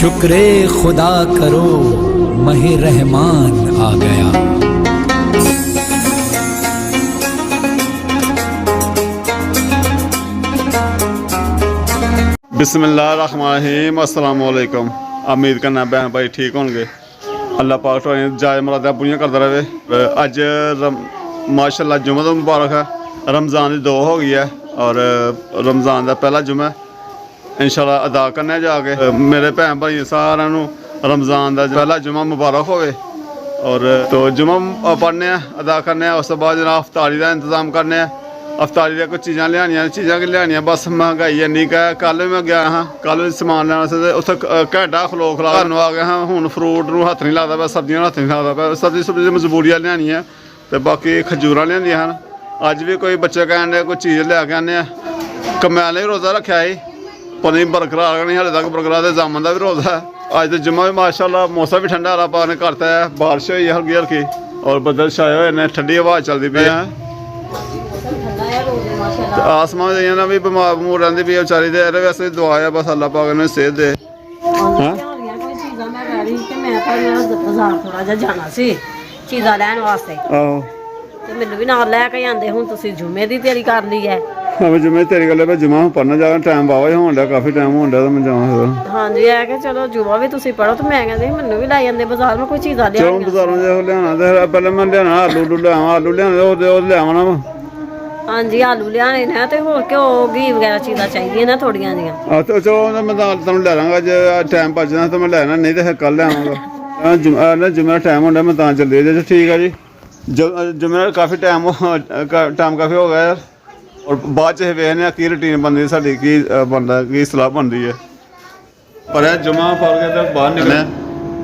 शुक्रे खुदा करो महे रहमान आ गया। बिस्मिल्लाहिर्रहमानिर्रहीम। अस्सलाम वालेकुम। उम्मीद करना बहन भाई ठीक होंगे। अल्लाह पाक तो जायज़ मुरादां पूरियां करता रहे। अज माशाल्लाह जुम्मा तो मुबारक है। रमज़ान की 2 हो गई है और रमज़ान का पहला जुम्मा इंशाल्लाह अदा करने जाके मेरे भैन भाई सारे रमज़ान का पहला जुम्मा मुबारक होवे। और तो जुम्मा पढ़ने अदा करने उस बाद जनाब अफ्तारी का इंतज़ाम करने। अफ्तारी की कुछ चीज़ां लियानियां चीज़ां कि लियानियां बस महंगाई इन्नी क कल भी मैं गया हाँ कल भी समान लैने वास्ते उत्थे घंटा खलो खला घर आ गया हाँ। हुण फ्रूट नूं हत्थ नहीं लगदा पिया सब्जियां हत्थ नहीं लगदा पिया। सब्जी सुब्जी मजबूरी लियानी है तो बाकी खजूरां लियानियां हैं। अज भी कोई बच्चे कहन डे कोई चीज़ लैके आने कमैल ने रोज़ा रखा ही पता नहीं बरकरार नहीं हाले तक बरकरार तो जामन का भी रोज़ा है। अज तो जुम्मा भी माशाल्लाह मौसम भी ठंडा अल्लाह पाक ने करता है। बारिश हुई है हल्की हल्की और बदल छाए हुए ने ठंडी हवा चलती पई है। आसमान ना भी बमार बमूर रहती पी बेचारी तो ये वैसे दुआ है बस अल्लाह पाक ने सेहत दे। चीज़ा लैन वास्ते मैनू भी नाल लैके आंदे। हुण तुसीं जुम्मे दी तैयारी कर ली है। जुम्मे तेरी गल है जुम्मा पढ़ना जाना टाइम बाबा होन डा काफ़ी टाइम होन डा तो मैं जावां। हाँ जी है कि चलो जुम्मा भी तुसीं पढ़ो तो मैं कहती मैनू भी लाई जांदे बाजार में कोई चीज़ा लिया। चलो बाजारों जो लियाना तो पहले मैं लियाना आलू लियावां आलू लियाने लियावां ना। हाँ जी आलू लियाने ने तो होर घ्यो घी वगैरह चीज़ां चाहिए ना थोड़ियां जियां। तो चलो मैं तुहानूं लै लांगा जे टाइम बचना तो मैं लैना नहीं तो फिर कल लियावांगा। जुम्मे का टाइम होंदा मैं तां चली जी ठीक है जी। जुम्मे काफ़ी टाइम काफ़ी हो गया यार और बाद च वेखने की रूटीन बनती साडी की बनता की सलाह बनती है। पर जुम्मा पढ़ के तो बाहर निकले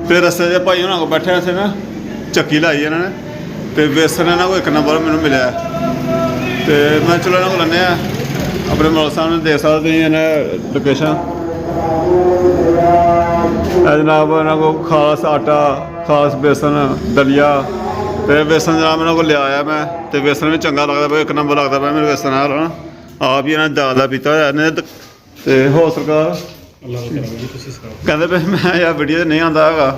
फिर रस्ते च भाई होना को बैठे इत्थे ना चक्की लाई इन्होंने तो बेसन ना कोई 1 नंबर मैनू मिले तो मैं चलो इन्हों को लैने अपने मौलवी साहब ने देख सकते इन्हें लोकेशन जनाब इन्हों को खास आटा खास बेसन दलिया तो बेसन जनाब इन्हों को लिया मैं तो बेसन भी चंगा लगता भाई 1 नंबर लगता पाया मेरे बेसन है ना आप ही इन्हें दाल का पीता होया तो हो सरकार कहते पे मैं यार वीडियो नहीं आता है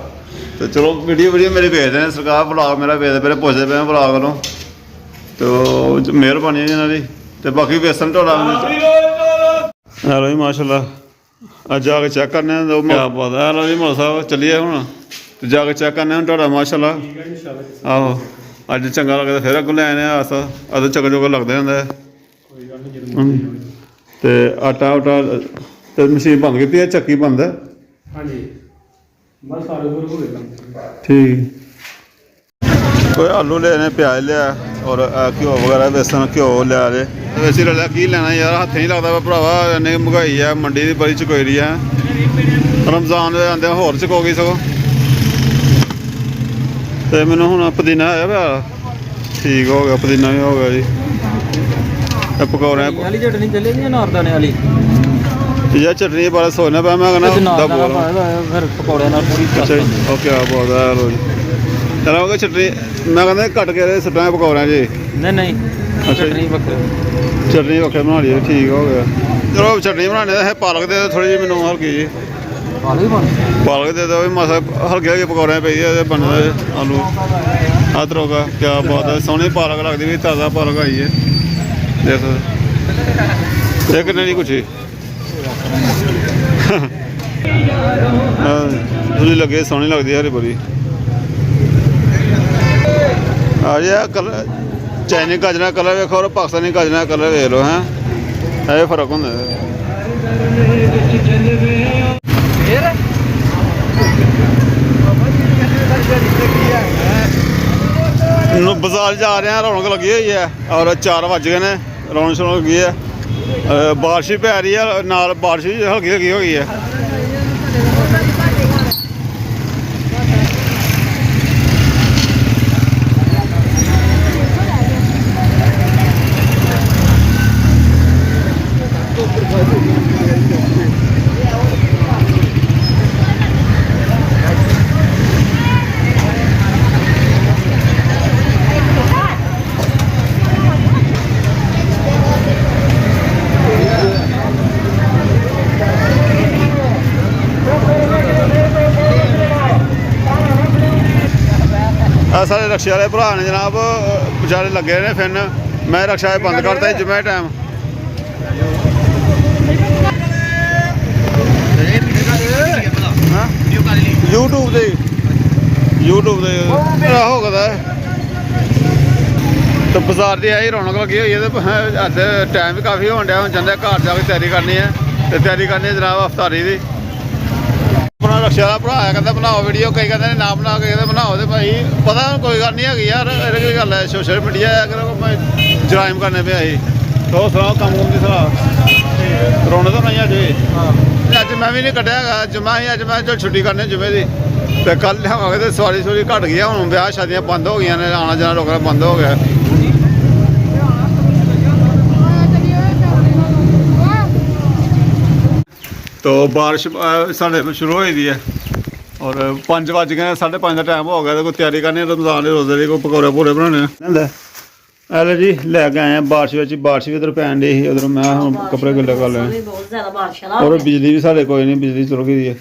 तो चलो वीडियो मेरी भेजते हैं सरकार ब्लॉग मेरा भेजते पे पुछते पे ब्लॉग वालों तो मेहरबानी है जी इन्होंने तो बाकी बेसन ढोला हेलो जी माशाल्लाह अज जाके चेक करने क्या बात है। हेलो जी मौलवी साहब चलिए हूँ तो जाके चेक करने ढोला माशाल्लाह आहो अज चंगा लगता फिर अगों ले आने अस चंगा चुगा लगते होंगे तो आटा उटा तो मशीन बंद की चक्की बंद है ठीक। कोई आलू लेने प्याज लिया और घ्यो वगैरह बेसन घ्यो लिया जे वैसे लिया की लेना यार हत्थ नहीं लगता भरावा इन्नी महंगाई है मंडी की बड़ी चकोरी है। रमज़ान आंदे होर चकोगी सगों तो मैनू हूँ पुदीना है भा ठीक हो गया पुदीना भी हो गया जी। पकौड़े चटनी चलेगी नारदाने वाली यार चटनी बारे सोचना पाया मैं क्या बहुत है चलो चटनी मैं कहना कट के सुट्टा पकौड़े जी नहीं अच्छा चटनी वक्र बना ली ठीक हो गया। चलो चटनी बनाने है पालक दे थोड़ी जी मैनू हल्की जी पालक दे दो मासा हल्के हल्के पकौड़े पे बन आलू अदरक का क्या बात है सोहनी पालक लगती भी ताज़ा पालक आई है देख एक नहीं कुछ थोड़ी लगे सोहनी लगती है हरी बड़ी आ जाए कलर चाइनीज गाजर का कलर वेखो और पाकिस्तानी गाजर का कलर वेख लो हैं ये फर्क होंगे। बाजार जा रहे हैं रौनक लगी हुई है और 4 बज गए ने रौनक शौनक लगी है। बारिश भी पै रही है नाल बारिश भी हल्की हल्की हो गई है। सारे रक्शे वाले भरा ने जनाब बेचारे लगे ने फिर मैं रक्शा बंद करता जुम्मे टाइम यूट्यूब दे मेरा हो गया तो बाजार की यही रौनक लगी हुई है अज टाइम भी काफ़ी होने डया चाहते घर जाके तैयारी करनी है तो तैयारी करनी है जनाब अफतारी की अपना रक्शे वाला भरा कहता बनाओ वीडियो कई कहते ना बना के कहते बनाओ तो भाई पता कोई गल नहीं है यार ये गल है सोशल मीडिया अगर जराइम करने पे आई तो सुनाओ कम कुम की सलाह रौनक तो नहीं अज अज मैं भी नहीं कटिया जुम्मा ही अज मैं जो छुट्टी करनी जुम्मे की तो कल लियावे तो सवारी सुवारी घट गई हूँ ब्याह शादियाँ बंद हो गई ने आना जाना लोगों का बंद हो गया तो बारिश साढ़े शुरू हो गई है और 5 बज गए 5:30 का टाइम हो गया तो कोई तैयारी करनी रमजान के रोजे की कोई पकौड़े पूरे बनाने हेलो जी लैके आए हैं बारिश भी उधर पैन डी ही उधर मैं हम कपड़े गिले कर लें और बिजली भी साढ़े कोई नहीं बिजली चल गई है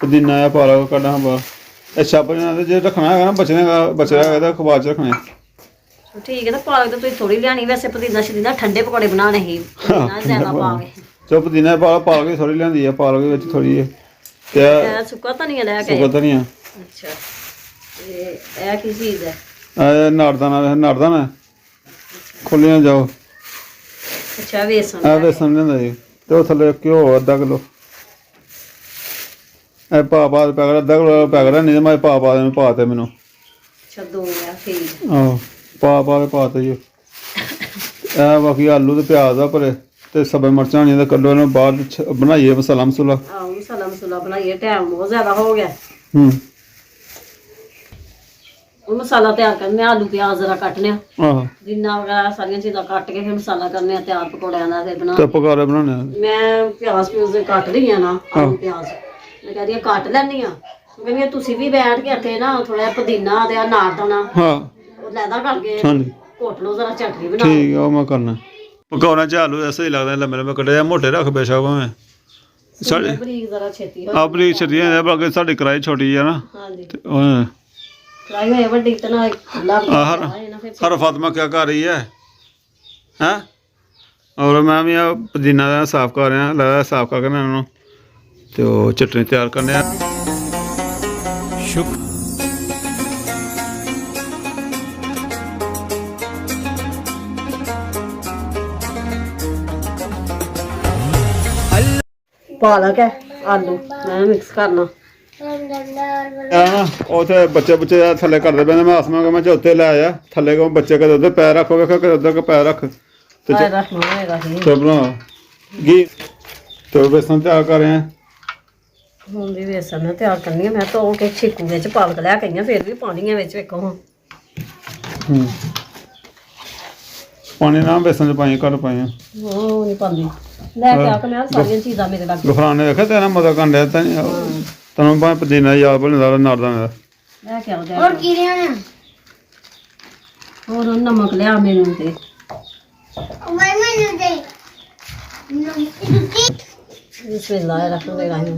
पुदीना है पालक कड्ढा हम अच्छा जो रखना है ना बचने का तो अखबार च रखने ठीक है तो पालक तो थोड़ी लियानी वैसे पुदीना शदीना ठंडे पकौड़े बनाने ही ज्यादा पा के चो पुदीना पालक भी थोड़ी लियांदी है पालक भी थोड़ी है सुक्का धनिया ले के सुक्का धनिया अच्छा ये की चीज है नारदाना खोलियां जाओ अच्छा बेसन बेसन लियांदा जी तो थल्ले घ्यो आधा किलो पा पैकेट आधा किलो पैकेट है नहीं मैं पा पाते मैनू अच्छा दो है ठीक आहो पा पाते जी बाकी आलू तो प्याज आ भरे तो सब्जी मिर्चां होनियां तो कल्लो इन्हूं बाद बनाइए मसाला मसूला मसाला बनाइए टाइम बहुत ज्यादा हो गया मसाला तैयार करने आलू प्याज जरा कटने जिन्ना वगैरह सारिया चीज़ां कट के फिर मसाला करने तैयार पकौड़ियां दा फिर बना पकौड़े बनाने मैं प्याज कट रही हां ना आलू प्याज मैं कह रही कट लैनी हां कहनी तुसीं भी बैठ के इत्थे ना थोड़ा पुदीना ते नारदाना लैदा करके घोट लो जरा चटनी बना ठीक है मैं करना पकौड़े च आलू ऐसा ही लगता लम्बे लम्बे कटे मोटे रख बेशक भावें बरीक जरा छेती बरीक छेती बाकी साडी कढ़ाई छोटी है ना हर फातिमा क्या कर रही है हैं और मैं भी पुदीना साफ कर रहा लगा साफ करके मैं उन्होंने तो चटनी तैयार करने शुक्र पालक है आलू मैं मिक्स करना उसे बच्चे थले करते पे मैं आसमान मैं चौथे ले आया थले को बच्चे के उधर पैर रखो वेखो उधर का पैर रख तो बना घी तो बेसन तैयार कर रहे हैं ਹੁਣ ਵੀ बेसन तैयार करनी है मैं तो के छिक्कू विच पालक लै के फिर भी पानी है विच वेखो हां पानी ना बेसन च पाई घट पाई वो नहीं पांदी लै के आ के मैं सारी चीज़ां मेरे लग गफराने देखा तेरा मजा कंडे तेन भाई पुदीना याद बने नारदाने का लै के आओ और की लेना और नमक लिया मेनू ते भाई मेनू दे बिस्मिल्लाहिर्रहमानिर्रहीम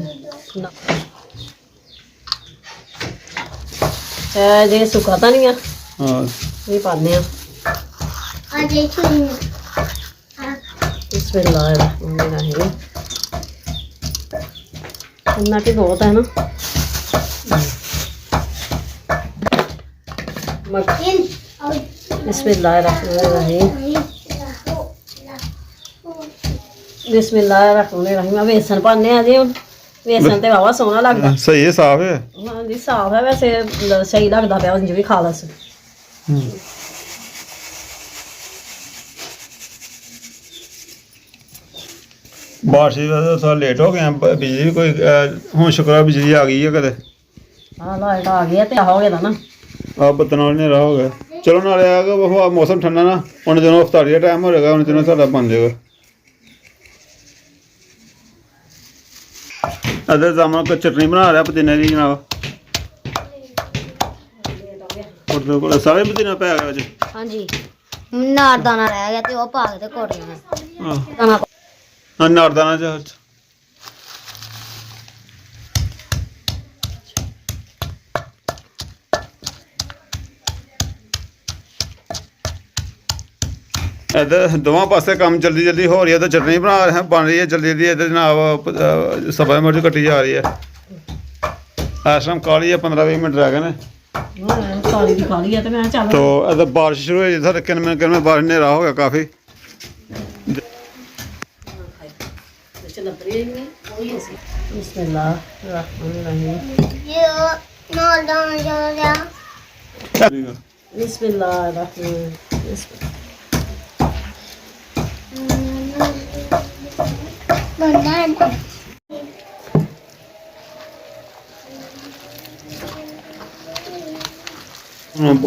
जे सुक्का धनिया ये पाने बिस्मिल्लाहिर्रहमानिर्रहीम इतना की बहुत है ना बिस्मिल्लाहिर्रहमानिर्रहीम बिस्मिल्लाहिर्रहमानिर्रहीम बेसन पाने जी बेसन तो वावा सोहना लगता सही है साफ है हाँ जी साफ है वैसे सही लगता पाया उंज भी खा लस बारिश थोड़ा लेट हो गया बिजली भी कोई हूँ शुक्र बिजली आ गई है कदे हाँ लाइट आ गई है तो हो गया ना बत्तन वाले नेरा हो गया चलो नाले आएगा मौसम ठंडा ना उन दिनों अफ्तारी का टाइम हो जाएगा उन दिनों साढ़ा बन जाएगा अदर जामा को चटनी बना रहा पुदीने की जनाब सारे पुदीना पै गया जी हाँ जी नारदाना रह गया तो पा के कोटियां हाँ नारदाना च ਇੱਧਰ ਦੋਵਾਂ ਪਾਸੇ ਕੰਮ ਜਲਦੀ ਜਲਦੀ ਹੋ ਰਹੀ ਹੈ। ਤਾਂ ਚਟਨੀ ਬਣਾ ਰਹੇ ਬਣ ਰਹੀ ਹੈ ਜਲਦੀ ਜਲਦੀ। ਇੱਧਰ ਜਨਾਬ ਸਬਜ਼ੀ ਮਿਰਚ ਕੱਟੀ ਜਾ ਰਹੀ ਹੈ। ਇਸ ਟਾਈਮ ਕਾਲੀ ਹੈ, 15-20 ਮਿੰਟ ਰਹਿ ਗਏ ਨੇ। ਕਾਲੀ ਦੀ ਕਾਲੀ ਆ ਤੇ ਮੈਂ ਚੱਲ तो इधर बारिश शुरू हुई इधर किन में बारिश हनेरा हो गया काफ़ी।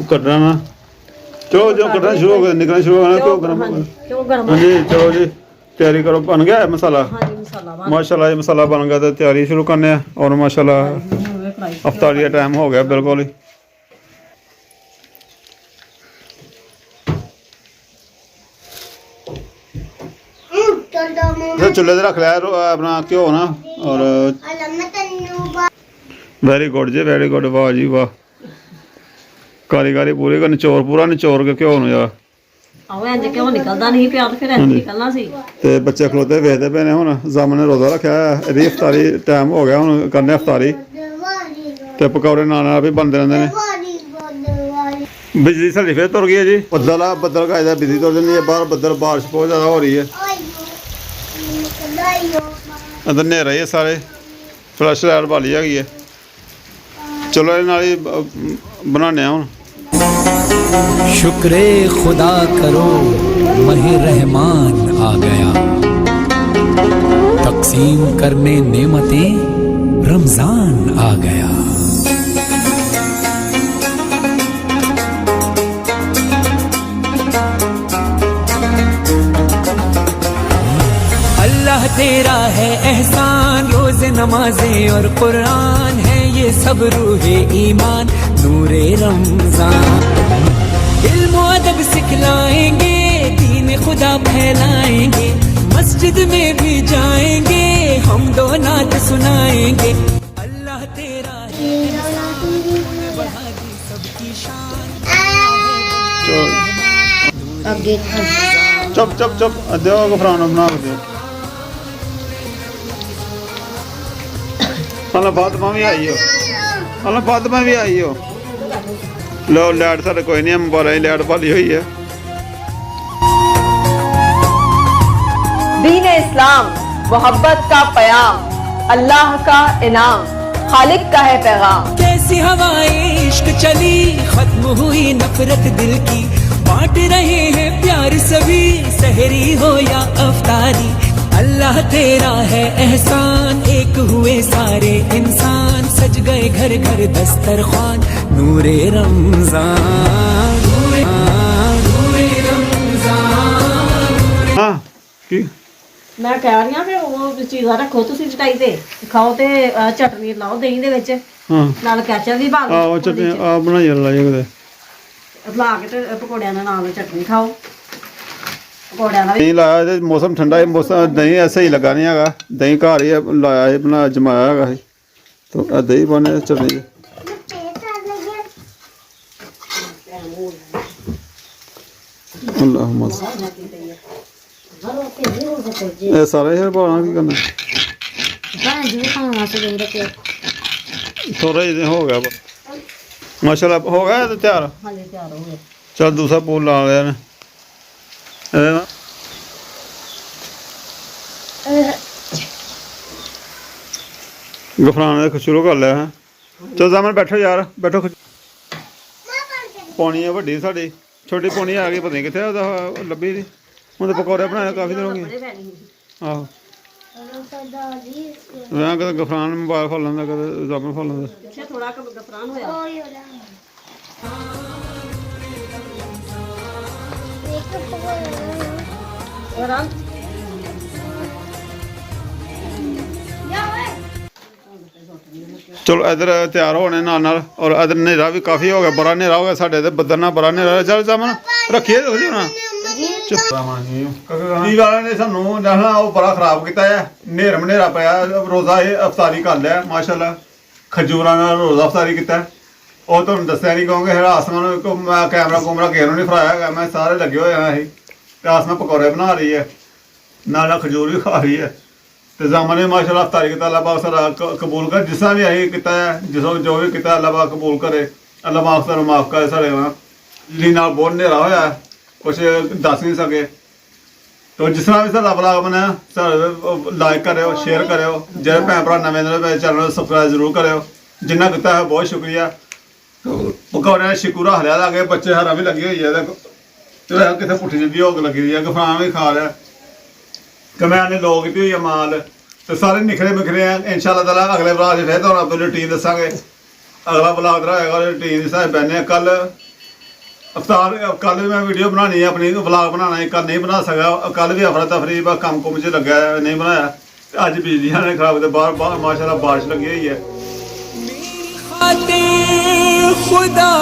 कटना ना चलो जो कटना शुरू हो गया निकलना शुरू हो गया क्यों गर्म ਕਿਉਂ ਗਰਮ हाँ जी चलो जी तैयारी करो बन गया है मसाला ਹਾਂਜੀ ਮਸਾਲਾ ਵਾ माशाल्लाह ये मसाला बन गया तो तैयारी शुरू करने हैं। और माशाल्लाह अफ्तारी का टाइम हो गया बिल्कुल ही। तो चूल्हे से रख लिया अपना घ्यो ना और वेरी गुड जी वेरी गुड वाह जी वाह कारीगरी पूरी निचोड़ पूरा निचोड़ के घ्यो ਨੂੰ ਯਾਰ ਆਹ ਇੰਜ ਕਿਉਂ ਨਿਕਲਦਾ ਨਹੀਂ ਪਿਆ ਤੇ ਫਿਰ ਇੰਜ ਨਿਕਲਣਾ ਸੀ। ਤੇ ਬੱਚੇ ਖਲੋਤੇ ਵੇਖਦੇ ਪਏ ਨੇ। ਹੁਣ ਜਾਮਨ ਨੇ ਰੋਜ਼ਾ ਰੱਖਿਆ ਹੈ, ਇਹਦੀ ਇਫਤਾਰੀ ਟਾਈਮ ਹੋ ਗਿਆ ਹੁਣ ਕਰਨੇ ਇਫਤਾਰੀ ਤੇ ਪਕੌੜੇ ਨਾਲ ਵੀ ਬਣਦੇ ਰਹਿੰਦੇ ਨੇ। ਬਿਜਲੀ ਸਾਡੀ ਫੇਰ ਤੁਰ ਗਈ ਹੈ ਜੀ। ਬੱਦਲ ਕਾਇਦਾ ਬਿਜਲੀ ਤੁਰ ਜਾਂਦੀ ਹੈ ਬਾਹਰ। ਬਾਰਿਸ਼ ਬਹੁਤ ਜ਼ਿਆਦਾ ਹੋ ਰਹੀ ਹੈ। ਅੰਦਰ ਹਨੇਰਾ ਹੀ ਹੈ ਸਾਰੇ। ਫਲੈਸ਼ ਲਾਈਟ ਬਾਲੀ ਹੈਗੀ ਹੈ। ਚਲੋ ਇਹ ਨਾਲ ਹੀ ਬਣਾਉਂਦੇ ਹਾਂ ਹੁਣ। शुक्र खुदा करो महे रहमान आ गया, तकसीम करने नेमतें रमजान आ गया। अल्लाह तेरा है एहसान, रोज़ नमाजें और कुरान है ये सब रूहे ईमान नूरे रमजान। इल्म अदब सिखलाएंगे, दीन खुदा फैलाएंगे, मस्जिद में भी जाएंगे, हम दो नात सुनाएंगे। अल्लाह तेरा है बढ़ा दी सबकी शान। ਅੱਗੇ चुप चुप चुप दो गफरान बना के दो। अल्लाह फातिमा भी आई हो, अल्लाह फातिमा भी आई हो। लो लाइट साढ़े कोई नहीं, मुबारक लाइट भाली हुई है। दीन इस्लाम मोहब्बत का पयाम, अल्लाह का इनाम, खालिक का है पैगाम। कैसी हवाएं इश्क चली, खत्म हुई नफरत दिल की, बांट रहे हैं प्यार सभी, सहरी हो या अफ्तारी। अल्लाह तेरा है एहसान, एक हुए सारे इंसान, सज गए घर घर दस्तरखान नूरे रमजान नूरे रमजान। हाँ की ਮੈਂ ਕਹਿ ਰਹੀ ਹਾਂ ਕਿ ਉਹ ਚੀਜ਼ਾਂ ਰੱਖੋ ਤੁਸੀਂ ਚਟਾਈ ਤੇ ਖਾਓ ਤੇ ਚਟਨੀ ਲਾਓ ਦਹੀਂ ਦੇ ਵਿੱਚ हाँ ਨਾਲ ਕੈਚਅਪ ਵੀ ਪਾ ਲਓ। ਆਹ ਚਟਨੀ ਆ ਬਣਾਈ ਲਾਈ ਕਿਤੇ ਲਾ ਕੇ ਤੇ ਪਕੌੜਿਆਂ ਦੇ ਨਾਲ ਚਟਨੀ ਖਾਓ। ਪਕੌੜਿਆਂ ਦਾ ਵੀ ਦਹੀਂ ਲਾਇਆ ਤੇ ਮੌਸਮ ਠੰਡਾ ਹੈ। ਮੌਸਮ ਦਹੀਂ ਐਸਾ ਹੀ ਲੱਗਾ ਨਹੀਂ ਹੈਗਾ। ਦਹੀਂ ਘਰ ਹੀ ਲਾਇਆ ਹੈ ਬਣਾ ਜਮਾਇਆ ਹੈਗਾ ਹੈ। तो दही बने चटनी अल्लाह ये सारा ही पाना की करना ਭੈਣ ਜੀ ਖਾਣ ਵਾਸਤੇ ਦੇ ਰੱਖਿਆ। थोड़ा ही हो गया माशाल्लाह हो गया तो तैयार। ਹਾਲੇ ਤਿਆਰ ਹੋ ਗਏ। चल दूसरा पूल ला लिया ने गफरान ने शुरू कर लिया है। चल जामन बैठो यार बैठो। पौनी है वड्डी साड़ी, छोटी पौनी आ गई पता नहीं कितने लब्भी थी। हूँ तो पकौड़े बनाए काफ़ी दिन हो गए। आहो मैं कद गफरान मोबाइल खोल लेंदा कद जामन खोल लेंदा। ਪਿੱਛੇ ਥੋੜਾ ਗਫਰਾਨ ਹੋਇਆ। और चलो इधर तैयार होने नाल और इधर हनेरा भी काफ़ी हो गया, बड़ा हनेरा हो गया साढ़े ते बदल ना बड़ा हनेरा। चल जामन रखिए जी ना की गल ने सानू जहना वो बड़ा खराब किया है। हनेरा पाया रोज़ा ये अफतारी कर लिया माशाल्लाह। खजूरां नाल रोज़ा अफतारी किया वो तुहानू दस्सिया नहीं क्योंकि आसमान मैं कैमरा कुमरा किसी नहीं फराया मैं सारे लगे हुए हैं। ਤੇ ਆਸਮਾ ਪਕੌੜੇ ਬਣਾ ਰਹੀ ਹੈ, ਨਾਲ ਖਜੂਰ ਵੀ ਖਾ ਰਹੀ ਹੈ। ਤੇ ਜ਼ਾਮਾ ਨੇ ਮਾਸ਼ਾਅੱਲਾ ਅਫਤਾਰੀ ਕੀਤਾ, ਅੱਲਾਹ ਪਾਕ ਸਾਰਾ ਕਬੂਲ ਕਰ, ਜਿਸ ਤਰ੍ਹਾਂ ਵੀ ਅਸੀਂ ਕੀਤਾ ਹੈ, ਜੋ ਵੀ ਕੀਤਾ ਅੱਲਾਹ ਪਾਕ ਕਬੂਲ ਕਰੇ, ਅੱਲਾਹ ਪਾਕ ਸਾਨੂੰ ਮਾਫ ਕਰੇ। ਸਾਡੇ ਜੀ ਨਾਲ ਬਹੁਤ ਹਨੇਰਾ ਹੋਇਆ, ਕੁਛ ਦੱਸ ਨਹੀਂ ਸਕੇ। ਤੋ ਜਿਸ ਤਰ੍ਹਾਂ ਵੀ ਸਾਡਾ ਵਲੌਗ ਬਣਿਆ, ਲਾਈਕ ਕਰਿਓ, ਸ਼ੇਅਰ ਕਰਿਓ। ਜਿਹੜੇ ਭੈਣ ਭਰਾ ਨਵੇਂ ਨੇ ਚੈਨਲ ਨੂੰ ਸਬਸਕ੍ਰਾਈਬ ਜ਼ਰੂਰ ਕਰਿਓ। ਜਿੰਨਾ ਕੀਤਾ ਹੈ ਬਹੁਤ ਸ਼ੁਕਰੀਆ। ਪਕੌੜਿਆਂ ਦਾ ਸ਼ਿਕੂਰਾ ਹਰਿਆ ਲਾ ਕੇ ਬੱਚੇ ਹਰਾ ਵੀ ਲੱਗੀ ਹੋਈ ਹੈ, ਤੇ ਕਿਤੇ ਪੁੱਠੀ ਜਿੱਦੀ ਹੋਗ ਲੱਗੀ ਹੋਈ ਹੈ, ਗਫਾਨ ਵੀ ਖਾ ਰਿਹਾ। ਕਮੈਨ ਨੇ ਲੋਕ ਕੀਤੀ ਹੋਈ ਆ ਮਾਲ, ਤੇ ਸਾਰੇ ਨਿਖਰੇ ਬਿਖਰੇ ਆ। ਇਨਸ਼ਾਅੱਲਾ ਤਾਲਾ ਅਗਲੇ ਵਲੌਗ 'ਚ ਫਿਰ ਤੁਹਾਨੂੰ ਆਪਣੀ ਰੂਟੀਨ ਦੱਸਾਂਗੇ। ਅਗਲਾ ਵਲੌਗ ਹੋਏਗਾ ਰੂਟੀਨ ਦੇ ਹਿਸਾਬ ਬੈਠੇ ਆ। ਕੱਲ ਮੈਂ ਵੀਡੀਓ ਬਣਾਉਣੀ ਹੈ, ਆਪਣੀ ਵਲੌਗ ਬਣਾਉਣਾ ਹੈ, ਕੱਲ ਨਹੀਂ ਬਣਾ ਸਕਿਆ। ਕੱਲ ਵੀ ਅਫਰਾ ਤਫਰੀ ਬਸ ਕੰਮ ਕੁਮ 'ਚ ਲੱਗਾ ਹੈ, ਨਹੀਂ ਬਣਾਇਆ। ਤੇ ਅੱਜ ਬਿਜਲੀ ਨੇ ਖਰਾਬ ਤੇ ਬਾਹਰ ਮਾਸ਼ਾਅੱਲਾ ਬਾਰਿਸ਼ ਲੱਗੀ ਹੋਈ ਹੈ। खुदा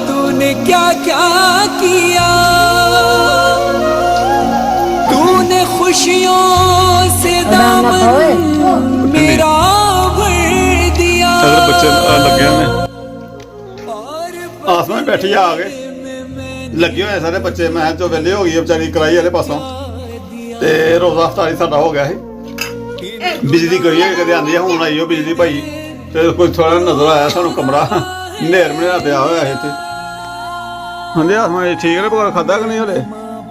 तूने क्या क्या किया, तूने खुशियों से दामन मेरा भर दिया। बच्चे लगे ने आसमान बैठी आ गए, लगे हुए सारे बच्चे। मैं जो वेले हो गई बेचारी कराई वाले पासों, ते रोजा अफ्तारी साडा हो गया है। बिजली गई है, कदे आंदी है, हुण आई हो बिजली भाई। ਤੇ ਕੋਈ ਥੋੜਾ ਨਜ਼ਰ ਆਇਆ ਸਾਨੂੰ ਕਮਰਾ ਹਨੇਰ ਮਨੇਰਾ ਪਿਆ ਹੋਇਆ ਸੀ। ਤੇ ਹਾਂਜੀ ਆਸਮਾ ਠੀਕ ਨੇ, ਪਕੌੜਾ ਖਾਧਾ ਕਿ ਨਹੀਂ ਹਲੇ?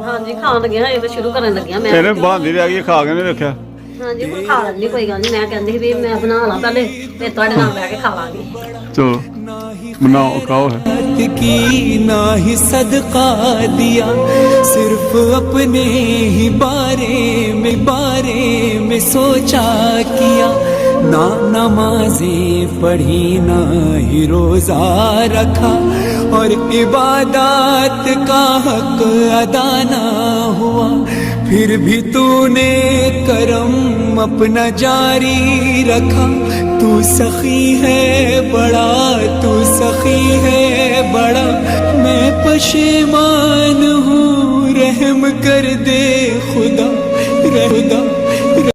ਹਾਂਜੀ ਖਾਣ ਲੱਗਿਆ, ਇਹ ਤਾਂ ਸ਼ੁਰੂ ਕਰਨ ਲੱਗਿਆ ਮੈਂ। ਇਹਨੇ ਬਾਂਦੀ ਰਹਿ ਗਈ, ਖਾ ਕੇ ਨਹੀਂ ਵੇਖਿਆ। ਹਾਂਜੀ ਹੁਣ ਖਾ ਲੈਂਦੀ, ਕੋਈ ਗੱਲ ਨਹੀਂ। ਮੈਂ ਕਹਿੰਦੀ ਸੀ ਵੀ ਮੈਂ ਬਣਾ ਲਾਂ ਪਹਿਲੇ, ਤੇ ਤੁਹਾਡੇ ਨਾਲ ਬਹਿ ਕੇ ਖਾ ਲਾਂਗੀ। ਚਲੋ बनाओ खाओ है की ना ही सदका दिया, सिर्फ अपने ही बारे में सोचा किया। ना नमाजें पढ़ी, ना ही रोजा रखा, और इबादत का हक अदा ना हुआ। फिर भी तूने करम अपना जारी रखा। तू सखी है बड़ा, तू सखी है बड़ा, मैं पशेमान